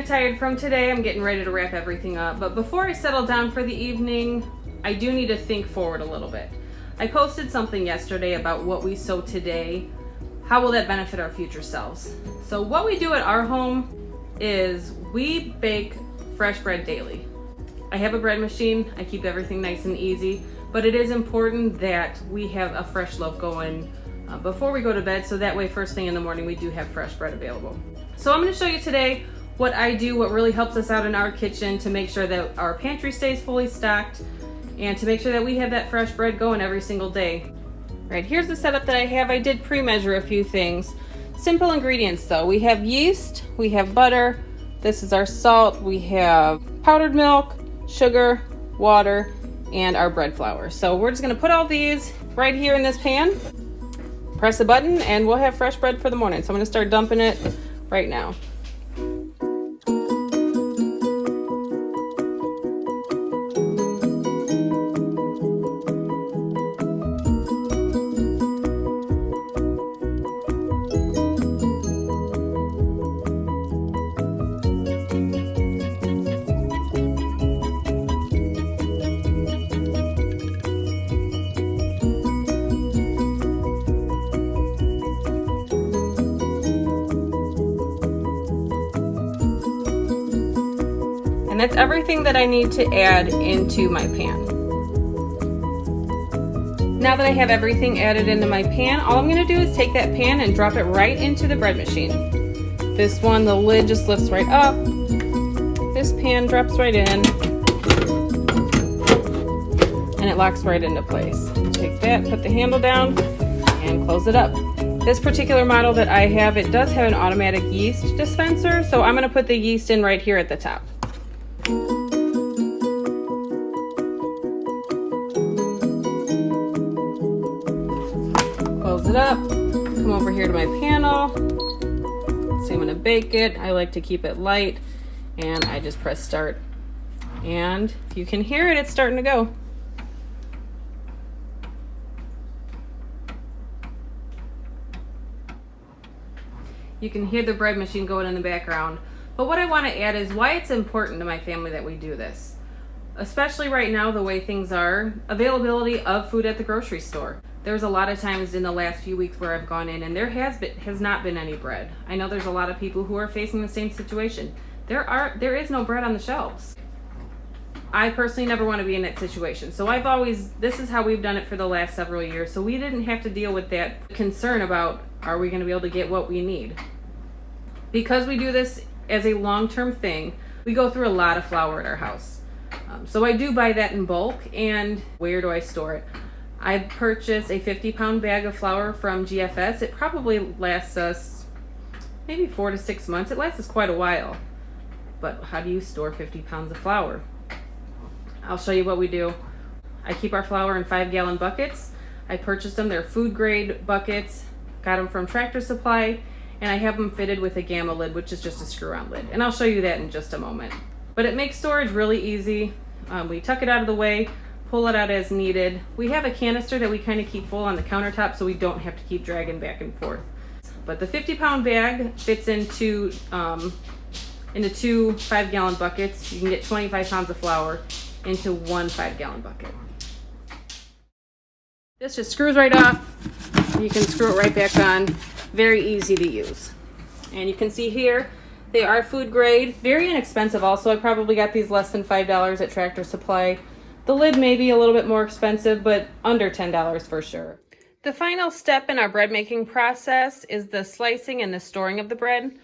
tired from today. I'm getting ready to wrap everything up. But before I settle down for the evening, I do need to think forward a little bit. I posted something yesterday about what we sow today. How will that benefit our future selves? So what we do at our home is we bake fresh bread daily. I have a bread machine. I keep everything nice and easy, but it is important that we have a fresh loaf going before we go to bed, so that way first thing in the morning we do have fresh bread available. So I'm going to show you today what I do, what really helps us out in our kitchen to make sure that our pantry stays fully stocked and to make sure that we have that fresh bread going every single day. Right, here's the setup that I have. I did pre-measure a few things. Simple ingredients though. We have yeast, we have butter, this is our salt, we have powdered milk, sugar, water, and our bread flour. So we're just gonna put all these right here in this pan, press a button, and we'll have fresh bread for the morning. So I'm gonna start dumping it right now. And that's everything that I need to add into my pan. Now that I have everything added into my pan, all I'm going to do is take that pan and drop it right into the bread machine. This one, the lid just lifts right up. This pan drops right in. And it locks right into place. Take that, put the handle down, and close it up. This particular model that I have, it does have an automatic yeast dispenser, so I'm going to put the yeast in right here at the top. Close it up, come over here to my panel. So I'm gonna bake it. I like to keep it light, and I just press start. And if you can hear it, it's starting to go. You can hear the bread machine going in the background. But what I want to add is why it's important to my family that we do this. Especially right now, the way things are, availability of food at the grocery store. There's a lot of times in the last few weeks where I've gone in and there has not been any bread. I know there's a lot of people who are facing the same situation. There is no bread on the shelves. I personally never want to be in that situation. So this is how we've done it for the last several years. So we didn't have to deal with that concern about, are we going to be able to get what we need? Because we do this as a long-term thing, we go through a lot of flour at our house. So I do buy that in bulk. And where do I store it? I purchased a 50-pound bag of flour from GFS. It probably lasts us maybe 4 to 6 months. It lasts us quite a while. But how do you store 50 pounds of flour? I'll show you what we do. I keep our flour in 5-gallon buckets. I purchased them. They're food grade buckets. Got them from Tractor Supply. And I have them fitted with a gamma lid, which is just a screw-on lid. And I'll show you that in just a moment. But it makes storage really easy. We tuck it out of the way, pull it out as needed. We have a canister that we kind of keep full on the countertop so we don't have to keep dragging back and forth. But the 50-pound bag fits into 2 5-gallon buckets. You can get 25 pounds of flour into 1 5-gallon bucket. This just screws right off. You can screw it right back on. Very easy to use. And you can see here, they are food grade, very inexpensive also. I probably got these less than $5 at Tractor Supply. The lid may be a little bit more expensive, but under $10 for sure. The final step in our bread making process is the slicing and the storing of the bread.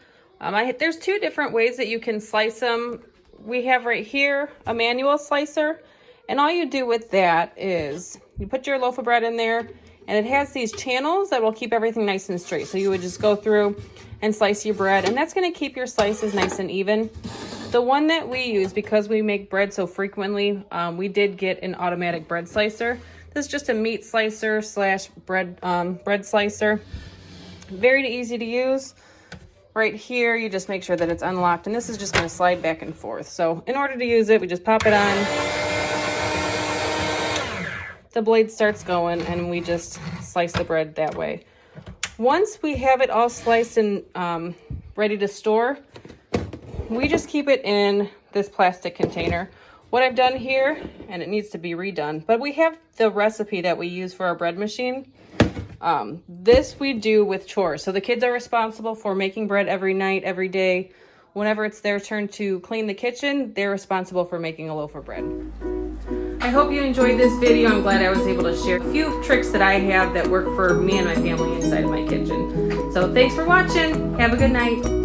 There's 2 different ways that you can slice them. We have right here a manual slicer, and all you do with that is you put your loaf of bread in there, and it has these channels that will keep everything nice and straight. So you would just go through and slice your bread, and that's going to keep your slices nice and even. The one that we use, because we make bread so frequently, we did get an automatic bread slicer. This is just a meat slicer slash bread slicer. Very easy to use. Right here, you just make sure that it's unlocked, and this is just going to slide back and forth. So in order to use it, we just pop it on. The blade starts going, and we just slice the bread that way. Once we have it all sliced and ready to store, we just keep it in this plastic container. What I've done here, and it needs to be redone, but we have the recipe that we use for our bread machine. This we do with chores. So the kids are responsible for making bread every night, every day. Whenever it's their turn to clean the kitchen, they're responsible for making a loaf of bread. I hope you enjoyed this video. I'm glad I was able to share a few tricks that I have that work for me and my family inside of my kitchen. So thanks for watching. Have a good night.